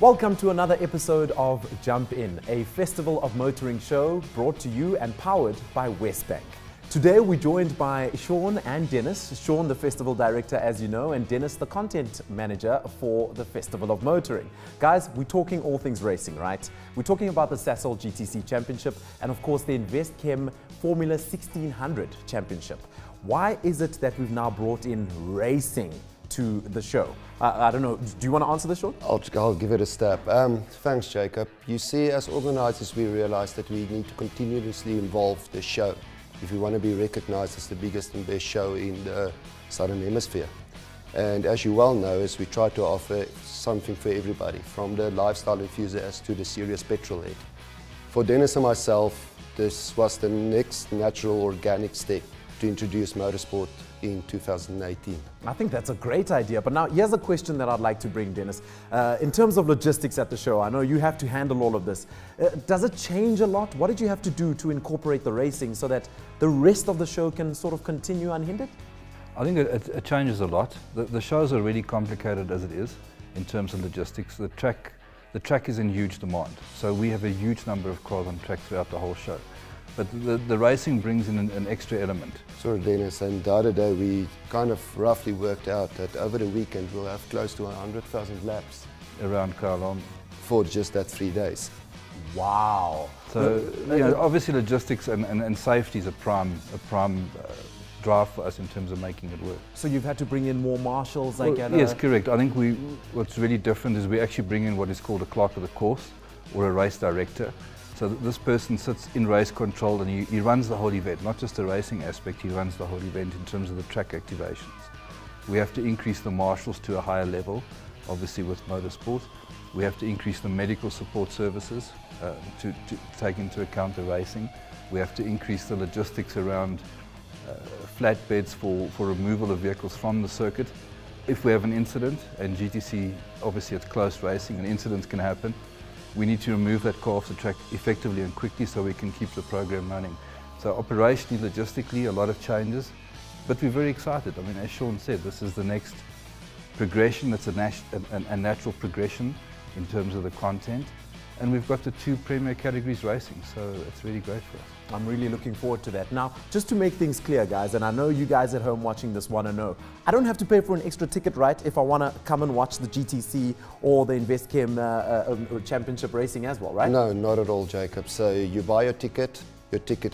Welcome to another episode of Jump In, a festival of motoring show brought to you and powered by Westbank. Today we're joined by Sean and Dennis. Sean, the festival director, as you know, and Dennis, the content manager for the Festival of Motoring. Guys, we're talking all things racing, right? We're talking about the Sasol GTC Championship and, of course, the Zwartkops Formula 1600 Championship. Why is it that we've now brought in racing to the show? I don't know, do you want to answer this, Sean? I'll give it a stab. Thanks, Jacob. You see, as organisers, we realised that we need to continuously evolve the show if we want to be recognised as the biggest and best show in the Southern Hemisphere. And as you well know, is we try to offer something for everybody, from the lifestyle enthusiast to the serious petrolhead. For Dennis and myself, this was the next natural, organic step to introduce motorsport in 2018. I think that's a great idea, but now here's a question that I'd like to bring, Dennis. In terms of logistics at the show, I know you have to handle all of this. Does it change a lot? What did you have to do to incorporate the racing so that the rest of the show can sort of continue unhindered? I think it changes a lot. The show's already complicated as it is in terms of logistics. The track is in huge demand, so we have a huge number of cars on track throughout the whole show. But the racing brings in an extra element. Sorry, Dennis, and the other day we kind of roughly worked out that over the weekend we'll have close to 100,000 laps Around Carlon. for just that 3 days. Wow. So obviously logistics and safety is a prime drive for us in terms of making it work. So you've had to bring in more marshals, Well, yes, correct. I think what's really different is we actually bring in what is called a clerk of the course or a race director. So this person sits in race control and he runs the whole event, not just the racing aspect, he runs the whole event in terms of the track activations. We have to increase the marshals to a higher level, obviously with motorsport. We have to increase the medical support services to take into account the racing. We have to increase the logistics around flatbeds for removal of vehicles from the circuit. If we have an incident, and GTC, obviously it's close racing and incidents can happen, we need to remove that car off the track effectively and quickly so we can keep the program running. So operationally, logistically, a lot of changes, but we're very excited. I mean, as Sean said, this is the next progression. It's a natural progression in terms of the content. And we've got the 2 premier categories racing, so it's really great for us. I'm really looking forward to that. Now, just to make things clear, guys, and I know you guys at home watching this want to know, I don't have to pay for an extra ticket, right, if I want to come and watch the GTC or the Zwartkops Championship racing as well, right? No, not at all, Jacob. So you buy your ticket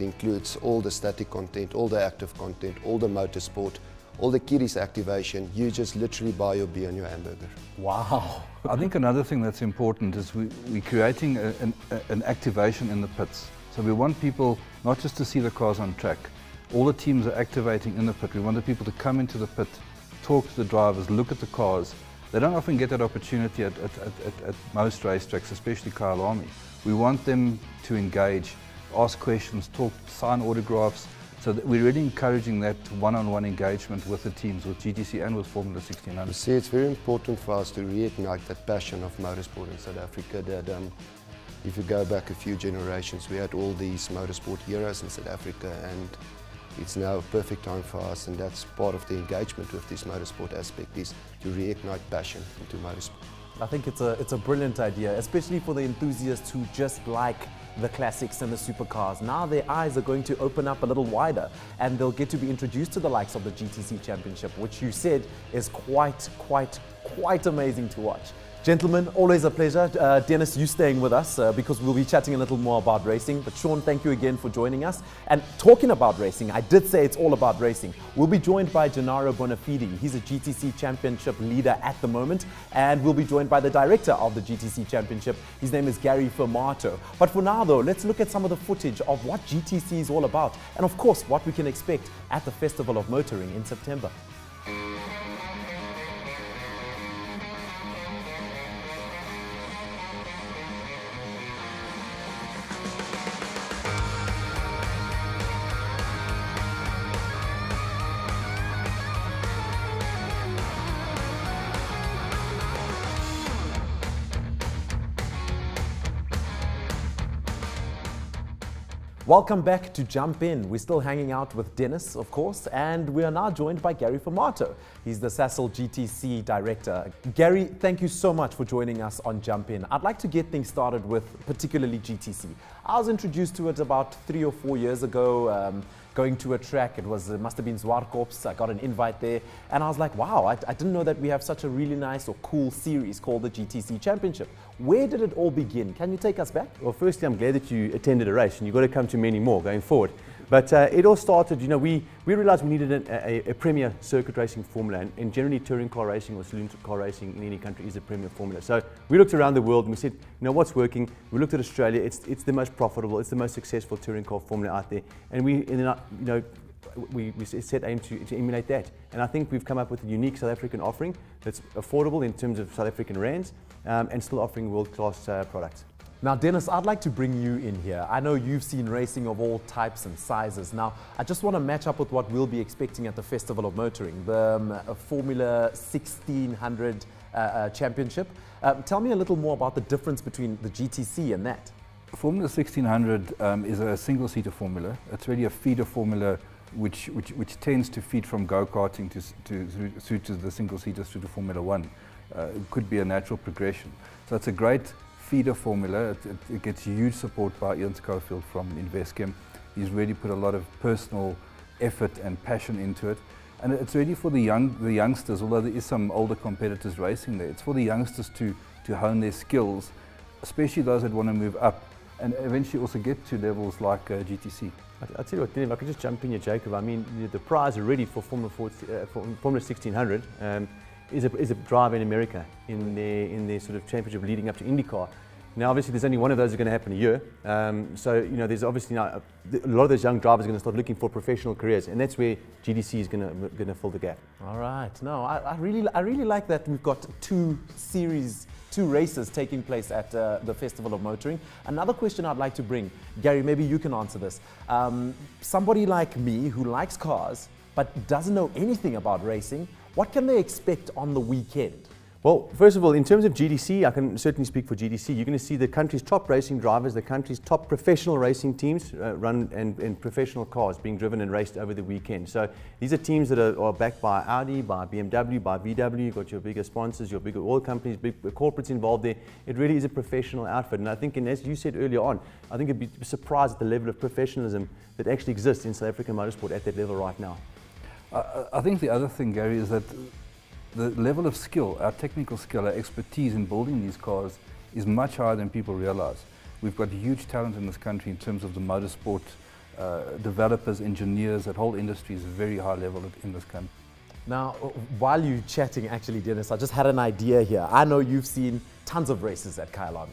includes all the static content, all the active content, all the motorsport, all the kiddies activation. You just literally buy your beer and your hamburger. Wow. I think another thing that's important is we're creating an activation in the pits. So we want people not just to see the cars on track. All the teams are activating in the pit. We want the people to come into the pit, talk to the drivers, look at the cars. They don't often get that opportunity at most racetracks, especially Kyle Army. We want them to engage, ask questions, talk, sign autographs. So that we're really encouraging that one-on-one engagement with the teams, with GTC and with Formula 1600. You see, it's very important for us to reignite that passion of motorsport in South Africa. That if you go back a few generations, we had all these motorsport heroes in South Africa, and it's now a perfect time for us, and that's part of the engagement with this motorsport aspect, is to reignite passion into motorsport. I think it's a brilliant idea, especially for the enthusiasts who just like the classics and the supercars. Now their eyes are going to open up a little wider and they'll get to be introduced to the likes of the GTC Championship, which you said is quite amazing to watch. Gentlemen, always a pleasure. Dennis, you staying with us because we'll be chatting a little more about racing. But Sean, thank you again for joining us. And talking about racing, I did say it's all about racing. We'll be joined by Gennaro Bonafide. He's a GTC Championship leader at the moment. And we'll be joined by the director of the GTC Championship. His name is Gary Fermato. But for now, though, let's look at some of the footage of what GTC is all about. And of course, what we can expect at the Festival of Motoring in September. Welcome back to Jump In. We're still hanging out with Dennis, of course, and we are now joined by Gary Formato. He's the Sasol GTC director. Gary, thank you so much for joining us on Jump In. I'd like to get things started with particularly GTC. I was introduced to it about 3 or 4 years ago, going to a track. It must have been Zwartkops. I got an invite there, and I was like, wow, I didn't know that we have such a really nice or cool series called the GTC Championship. Where did it all begin? Can you take us back? Well, firstly, I'm glad that you attended a race, and you've got to come to many more going forward. But it all started, we realized we needed a premier circuit racing formula, and generally touring car racing or saloon car racing in any country is a premier formula. So we looked around the world and we said, what's working? We looked at Australia. It's the most profitable, it's the most successful touring car formula out there, and we set aim to emulate that. And I think we've come up with a unique South African offering that's affordable in terms of South African rands, and still offering world-class products. Now, Dennis, I'd like to bring you in here. I know you've seen racing of all types and sizes. Now, I just want to match up with what we'll be expecting at the Festival of Motoring, the Formula 1600 Championship. Tell me a little more about the difference between the GTC and that. Formula 1600 is a single-seater formula. It's really a feeder formula which tends to feed from go-karting to the single-seaters through to Formula 1. It could be a natural progression. So it's a great feeder formula. It gets huge support by Ian Schofield from Investchem. He's really put a lot of personal effort and passion into it. And it's really for the youngsters, although there is some older competitors racing there. It's for the youngsters to hone their skills, especially those that want to move up and eventually also get to levels like GTC. I'll tell you what, if I could just jump in here, Jacob. I mean, the prize already for Formula 1600 is a drive in America in their sort of championship leading up to IndyCar. Now, obviously, there's only one of those going to happen a year. So, there's obviously now a lot of those young drivers are going to start looking for professional careers, and that's where GTC is going to fill the gap. All right. No, I really like that we've got two races taking place at the Festival of Motoring. Another question I'd like to bring, Gary, maybe you can answer this. Somebody like me who likes cars but doesn't know anything about racing, what can they expect on the weekend? Well, first of all, in terms of GTC, I can certainly speak for GTC. You're going to see the country's top racing drivers, the country's top professional racing teams run and professional cars being driven and raced over the weekend. So these are teams that are backed by Audi, by BMW, by VW. You've got your bigger sponsors, your bigger oil companies, big corporates involved there. It really is a professional outfit. And I think, and as you said earlier on, I think you'd be surprised at the level of professionalism that actually exists in South African motorsport at that level right now. I think the other thing, Gary, is that the level of skill, our technical skill, our expertise in building these cars is much higher than people realize. We've got huge talent in this country in terms of the motorsport, developers, engineers. That whole industry is a very high level in this country. Now, while you're chatting, actually, Dennis, I just had an idea here. I know you've seen tons of races at Kyalami.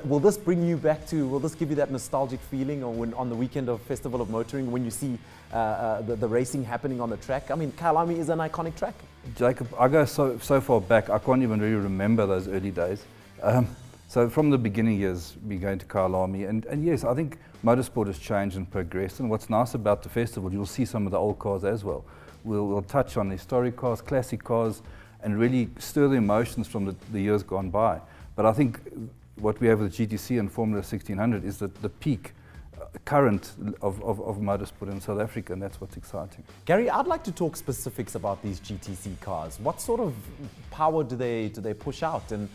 Will this bring you back to, will this give you that nostalgic feeling, or when on the weekend of Festival of Motoring, when you see the racing happening on the track? I mean, Kyalami is an iconic track. Jacob, I go so far back, I can't even really remember those early days. So from the beginning years, we going to Kyalami, and yes, I think motorsport has changed and progressed, and what's nice about the festival, you'll see some of the old cars as well. We'll touch on historic cars, classic cars, and really stir the emotions from the years gone by. But I think what we have with GTC and Formula 1600 is the peak current of motorsport in South Africa, and that's what's exciting. Gary, I'd like to talk specifics about these GTC cars. What sort of power do they push out, and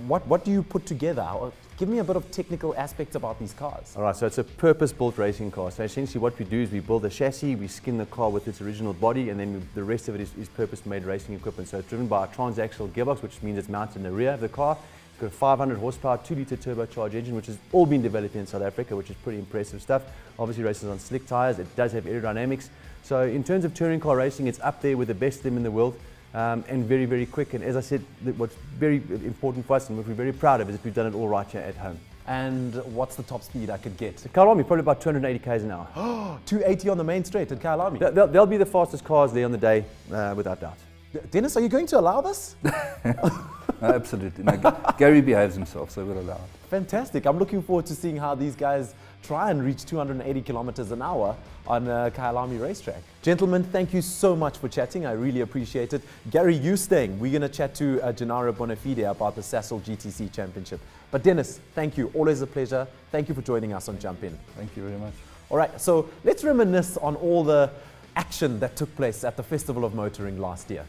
what do you put together? Give me a bit of technical aspects about these cars. All right, so it's a purpose-built racing car. So essentially what we do is we build a chassis, we skin the car with its original body, and then the rest of it is purpose-made racing equipment. So it's driven by a transaxle gearbox, which means it's mounted in the rear of the car. It's got a 500 horsepower, 2-litre turbocharged engine, which has all been developed in South Africa, which is pretty impressive stuff. Obviously races on slick tyres. It does have aerodynamics. So in terms of touring car racing, it's up there with the best of them in the world, and very, very quick. And as I said, what's very important for us and what we're very proud of is that we've done it all right here at home. And what's the top speed I could get? Kyalami, probably about 280 k's an hour. 280 on the main straight at Kyalami? They'll be the fastest cars there on the day, without doubt. Dennis, are you going to allow this? No, absolutely. No, Gary behaves himself, so we'll allow it. Fantastic. I'm looking forward to seeing how these guys try and reach 280 kilometers an hour on a Kyalami racetrack. Gentlemen, thank you so much for chatting. I really appreciate it. Gary, you staying. We're going to chat to Gennaro Bonafide about the Sasol GTC Championship. But Dennis, thank you. Always a pleasure. Thank you for joining us on Jump In. Thank you very much. All right, so let's reminisce on all the action that took place at the Festival of Motoring last year.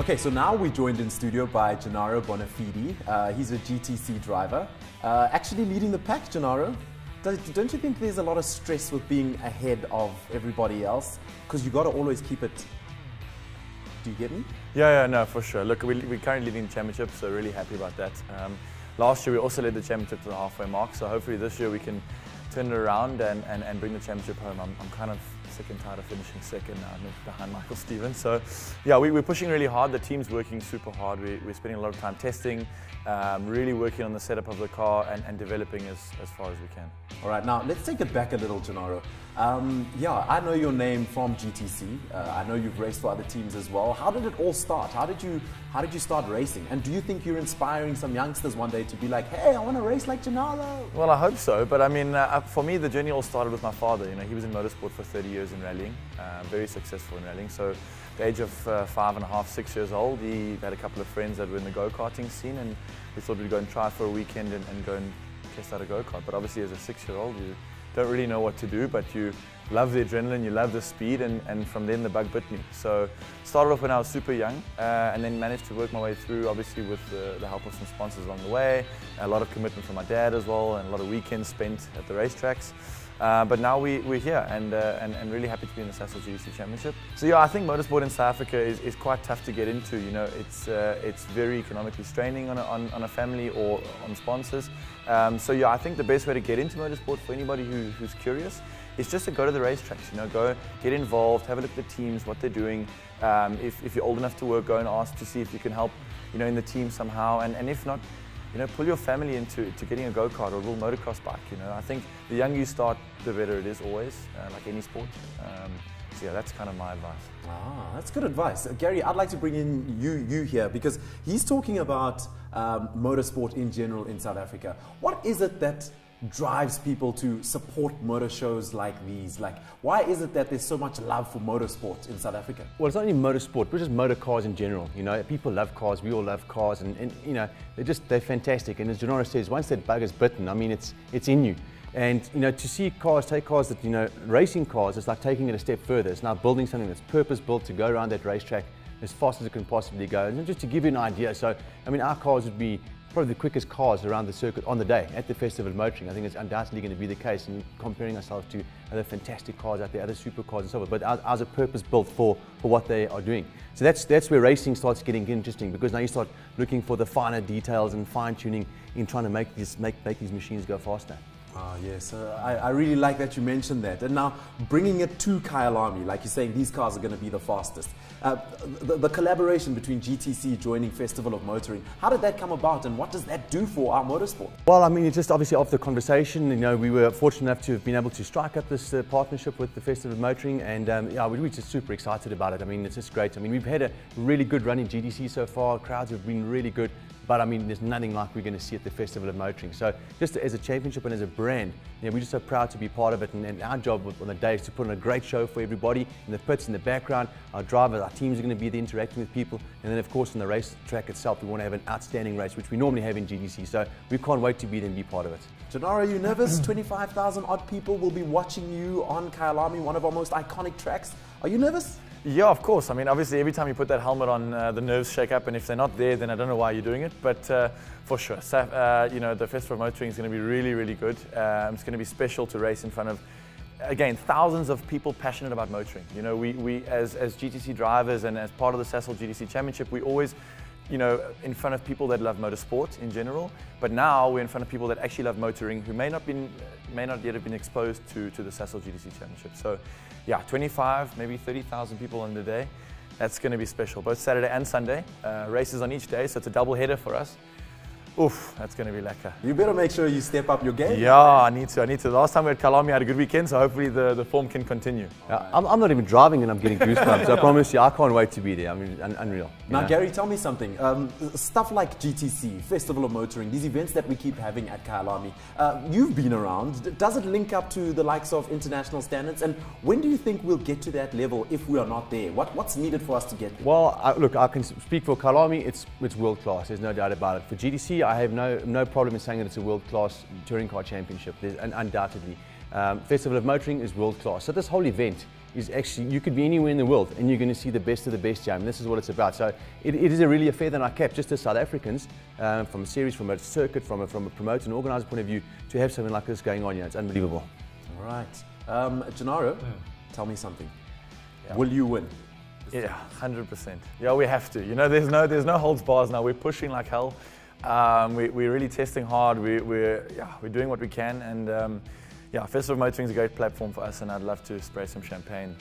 Okay, so now we're joined in studio by Gennaro Bonafide. He's a GTC driver, actually leading the pack, Gennaro. Don't you think there's a lot of stress with being ahead of everybody else? Because you got to always keep it. Do you get me? Yeah, no, for sure. Look, we're currently leading the championship, so really happy about that. Last year we also led the championship to the halfway mark, so hopefully this year we can turn it around and bring the championship home. I'm kind of sick and tired of finishing second now behind Michael Stevens. So yeah, we're pushing really hard. The team's working super hard. We're spending a lot of time testing, really working on the setup of the car and developing as far as we can. All right, now let's take it back a little, Gennaro. Yeah, I know your name from GTC. I know you've raced for other teams as well. How did it all start? How did you start racing? And do you think you're inspiring some youngsters one day to be like, hey, I want to race like Gennaro? Well, I hope so. But I mean, for me, the journey all started with my father. You know, he was in motorsport for 30 years in rallying, very successful in rallying. So, at the age of 5.5, 6 years old, he had a couple of friends that were in the go-karting scene, and we thought we'd go and try for a weekend and go and test out a go-kart. But obviously, as a 6-year-old, you don't really know what to do, but you love the adrenaline, you love the speed, and from then the bug bit me. So started off when I was super young, and then managed to work my way through, obviously with the help of some sponsors along the way, a lot of commitment from my dad as well, and a lot of weekends spent at the racetracks. But now we're here and really happy to be in the Sasol GTC Championship. So yeah, I think motorsport in South Africa is quite tough to get into. You know, it's very economically straining on a family or on sponsors. So yeah, I think the best way to get into motorsport for anybody who's curious is just to go to the racetracks. You know, go get involved, have a look at the teams, what they're doing. If you're old enough to work, go and ask to see if you can help, you know, in the team somehow. And if not, you know, pull your family into getting a go-kart or a little motocross bike. You know, I think the younger you start, the better it is always, like any sport. So yeah, that's kind of my advice. Ah, that's good advice. Gary, I'd like to bring in you here because he's talking about motorsport in general in South Africa. What is it that drives people to support motor shows like these? Like, why is it that there's so much love for motorsport in South Africa? Well, it's not only motorsport, but just motor cars in general. You know, people love cars, we all love cars, and you know, they're fantastic. And as Gennaro says, once that bug is bitten, I mean, it's in you. And you know, to see cars, take cars that, you know, racing cars, it's like taking it a step further. It's now building something that's purpose-built to go around that racetrack as fast as it can possibly go. And just to give you an idea, so I mean, our cars would be probably the quickest cars around the circuit on the day at the Festival of Motoring. I think it's undoubtedly going to be the case, and comparing ourselves to other fantastic cars out there, other supercars and so forth. But ours are purpose-built for what they are doing. So that's where racing starts getting interesting, because now you start looking for the finer details and fine-tuning in trying to make these machines go faster. Ah, yes, I really like that you mentioned that. And now bringing it to Kyalami, like you're saying, these cars are going to be the fastest. The collaboration between GTC joining Festival of Motoring, how did that come about, and what does that do for our motorsport? Well, I mean, it's just obviously after the conversation, you know, we were fortunate enough to have been able to strike up this partnership with the Festival of Motoring, and yeah, we're just super excited about it. I mean, it's just great. I mean, we've had a really good run in GTC so far. Crowds have been really good. But I mean, there's nothing like we're going to see at the Festival of Motoring. So just as a championship and as a brand, you know, we're just so proud to be part of it. And our job on the day is to put on a great show for everybody in the pits, in the background. Our drivers, our teams are going to be there interacting with people. And then, of course, on the race track itself, we want to have an outstanding race, which we normally have in GTC. So we can't wait to be there and be part of it. Gennaro, are you nervous? 25,000 odd people will be watching you on Kyalami, one of our most iconic tracks. Are you nervous? Yeah, of course. I mean, obviously, every time you put that helmet on, the nerves shake up, and if they're not there, then I don't know why you're doing it. But for sure, you know, the Festival of Motoring is going to be really, really good. It's going to be special to race in front of, again, thousands of people passionate about motoring. You know, we as GTC drivers and as part of the Sasol GTC Championship, we always, you know, in front of people that love motorsport in general. But now we're in front of people that actually love motoring, who may not yet have been exposed to the Sasol GTC Championship. So yeah, 25, maybe 30,000 people on the day. That's going to be special, both Saturday and Sunday. Races on each day, so it's a double header for us. Oof, that's going to be lekker. You better make sure you step up your game. Yeah, I need to. The last time we had Kalami, I had a good weekend, so hopefully the form can continue. I'm not even driving and I'm getting goosebumps. I promise you, I can't wait to be there. I mean, unreal. Now, Gary, tell me something. Stuff like GTC, Festival of Motoring, these events that we keep having at Kyalami, you've been around. Does it link up to the likes of international standards? And when do you think we'll get to that level if we are not there? What's needed for us to get there? Well, look, I can speak for Kyalami. It's world class. There's no doubt about it. For GTC, I have no problem in saying that it's a world class touring car championship. There's undoubtedly. Festival of Motoring is world class. So this whole event is actually, you could be anywhere in the world and you're going to see the best of the best jam. This is what it's about. So it is really a feather in our cap, just as South Africans, from a series, from a circuit, from a promoter and organizer point of view, to have something like this going on. It's unbelievable. All right. Gennaro, tell me something. Yeah. Will you win? Yeah, 100%. Yeah, we have to. You know, there's no holds bars now. We're pushing like hell. We're really testing hard. We're doing what we can, and yeah, Festival of Motoring is a great platform for us, and I'd love to spray some champagne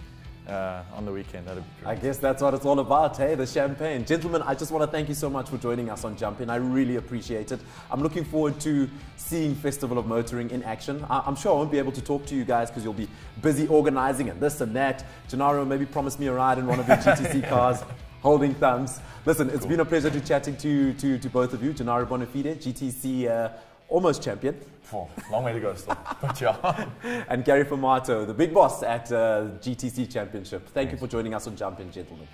on the weekend. That'd be great. I guess that's what it's all about, hey, the champagne. Gentlemen, I just want to thank you so much for joining us on Jump In. I really appreciate it. I'm looking forward to seeing Festival of Motoring in action. I'm sure I won't be able to talk to you guys because you'll be busy organizing and this and that. Gennaro, maybe promise me a ride in one of your GTC cars. Holding thumbs. Listen, it's been a pleasure to chatting to both of you. Gennaro Bonafide, GTC almost champion. Oh, long way to go still, but yeah. And Gary Formato, the big boss at GTC Championship. Thank you for joining us on Jump In, gentlemen.